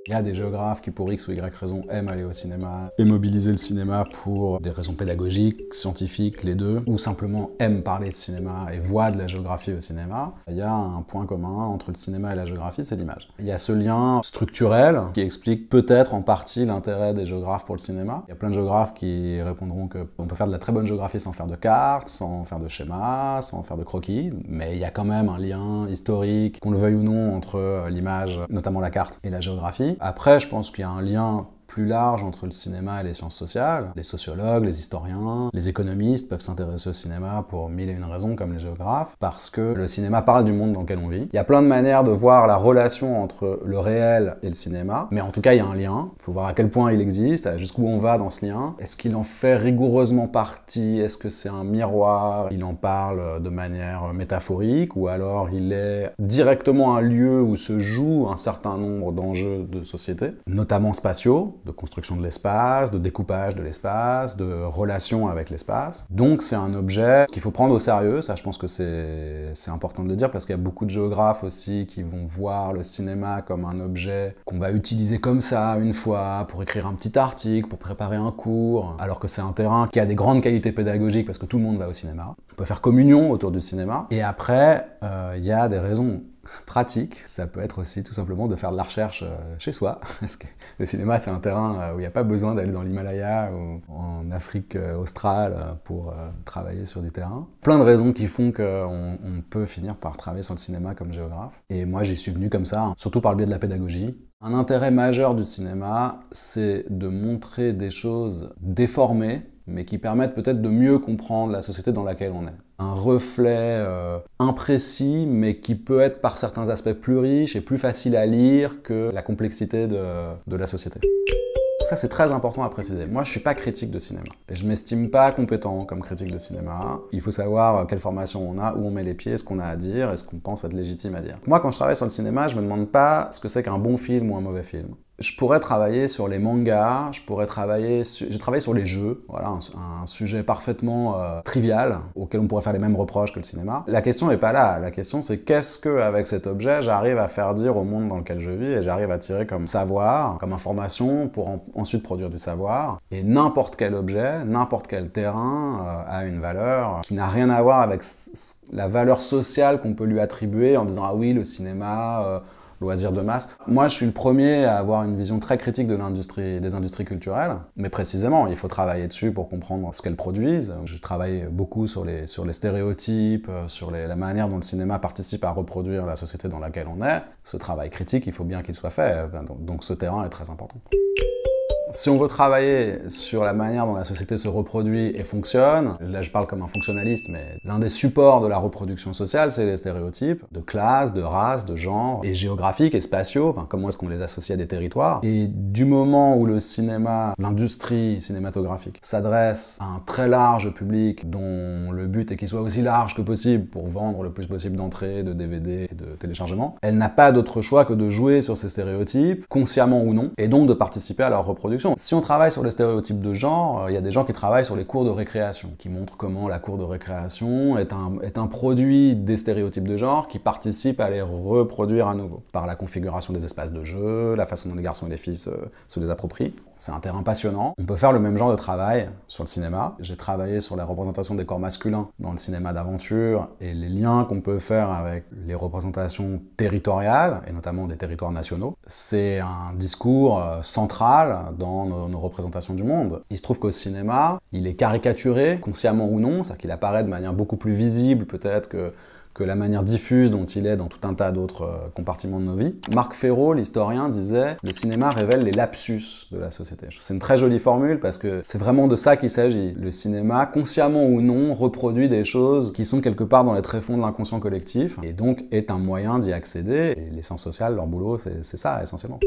Il y a des géographes qui, pour X ou Y raison, aiment aller au cinéma et mobiliser le cinéma pour des raisons pédagogiques, scientifiques, les deux, ou simplement aiment parler de cinéma et voient de la géographie au cinéma. Il y a un point commun entre le cinéma et la géographie, c'est l'image. Il y a ce lien structurel qui explique peut-être en partie l'intérêt des géographes pour le cinéma. Il y a plein de géographes qui répondront qu'on peut faire de la très bonne géographie sans faire de cartes, sans faire de schémas, sans faire de croquis, mais il y a quand même un lien historique, qu'on le veuille ou non, entre l'image, notamment la carte, et la géographie. Après, je pense qu'il y a un lien plus large entre le cinéma et les sciences sociales. Les sociologues, les historiens, les économistes peuvent s'intéresser au cinéma pour mille et une raisons, comme les géographes, parce que le cinéma parle du monde dans lequel on vit. Il y a plein de manières de voir la relation entre le réel et le cinéma, mais en tout cas, il y a un lien. Il faut voir à quel point il existe, jusqu'où on va dans ce lien. Est-ce qu'il en fait rigoureusement partie? Est-ce que c'est un miroir? Il en parle de manière métaphorique, ou alors il est directement un lieu où se joue un certain nombre d'enjeux de société, notamment spatiaux, de construction de l'espace, de découpage de l'espace, de relation avec l'espace. Donc c'est un objet qu'il faut prendre au sérieux, ça je pense que c'est important de le dire, parce qu'il y a beaucoup de géographes aussi qui vont voir le cinéma comme un objet qu'on va utiliser comme ça une fois, pour écrire un petit article, pour préparer un cours, alors que c'est un terrain qui a des grandes qualités pédagogiques parce que tout le monde va au cinéma. On peut faire communion autour du cinéma. Et après, il y a des raisons pratique, ça peut être aussi tout simplement de faire de la recherche chez soi, parce que le cinéma c'est un terrain où il n'y a pas besoin d'aller dans l'Himalaya ou en Afrique australe pour travailler sur du terrain. Plein de raisons qui font qu'on peut finir par travailler sur le cinéma comme géographe. Et moi j'y suis venu comme ça, hein, surtout par le biais de la pédagogie. Un intérêt majeur du cinéma, c'est de montrer des choses déformées, mais qui permettent peut-être de mieux comprendre la société dans laquelle on est. Un reflet imprécis, mais qui peut être par certains aspects plus riche et plus facile à lire que la complexité de la société. Ça, c'est très important à préciser. Moi, je suis pas critique de cinéma. Et je m'estime pas compétent comme critique de cinéma. Il faut savoir quelle formation on a, où on met les pieds, ce qu'on a à dire et ce qu'on pense être légitime à dire. Moi, quand je travaille sur le cinéma, je me demande pas ce que c'est qu'un bon film ou un mauvais film. Je pourrais travailler sur les mangas, j'ai travaillé sur les jeux, voilà, un sujet parfaitement trivial, auquel on pourrait faire les mêmes reproches que le cinéma. La question n'est pas là, la question c'est qu'est-ce qu'avec cet objet j'arrive à faire dire au monde dans lequel je vis et j'arrive à tirer comme savoir, comme information pour ensuite produire du savoir. Et n'importe quel objet, n'importe quel terrain a une valeur qui n'a rien à voir avec la valeur sociale qu'on peut lui attribuer en disant « Ah oui, le cinéma… loisirs de masse ». Moi, je suis le premier à avoir une vision très critique de des industries culturelles, mais précisément, il faut travailler dessus pour comprendre ce qu'elles produisent. Je travaille beaucoup sur les stéréotypes, sur la manière dont le cinéma participe à reproduire la société dans laquelle on est. Ce travail critique, il faut bien qu'il soit fait, donc ce terrain est très important. Si on veut travailler sur la manière dont la société se reproduit et fonctionne, là je parle comme un fonctionnaliste, mais l'un des supports de la reproduction sociale, c'est les stéréotypes de classe, de race, de genre, et géographiques et spatiaux, enfin, comment est-ce qu'on les associe à des territoires. Et du moment où le cinéma, l'industrie cinématographique, s'adresse à un très large public dont le but est qu'il soit aussi large que possible pour vendre le plus possible d'entrées, de DVD et de téléchargements, elle n'a pas d'autre choix que de jouer sur ces stéréotypes, consciemment ou non, et donc de participer à leur reproduction. Si on travaille sur les stéréotypes de genre, il y a des gens qui travaillent sur les cours de récréation, qui montrent comment la cour de récréation est un produit des stéréotypes de genre qui participe à les reproduire à nouveau, par la configuration des espaces de jeu, la façon dont les garçons et les filles se les approprient. C'est un terrain passionnant. On peut faire le même genre de travail sur le cinéma. J'ai travaillé sur la représentation des corps masculins dans le cinéma d'aventure et les liens qu'on peut faire avec les représentations territoriales, et notamment des territoires nationaux. C'est un discours central dans nos représentations du monde. Il se trouve qu'au cinéma, il est caricaturé, consciemment ou non, c'est-à-dire qu'il apparaît de manière beaucoup plus visible peut-être que la manière diffuse dont il est dans tout un tas d'autres compartiments de nos vies. Marc Ferraud, l'historien, disait « Le cinéma révèle les lapsus de la société ». C'est une très jolie formule parce que c'est vraiment de ça qu'il s'agit. Le cinéma, consciemment ou non, reproduit des choses qui sont quelque part dans les tréfonds de l'inconscient collectif et donc est un moyen d'y accéder. Et les sciences sociales, leur boulot, c'est ça essentiellement.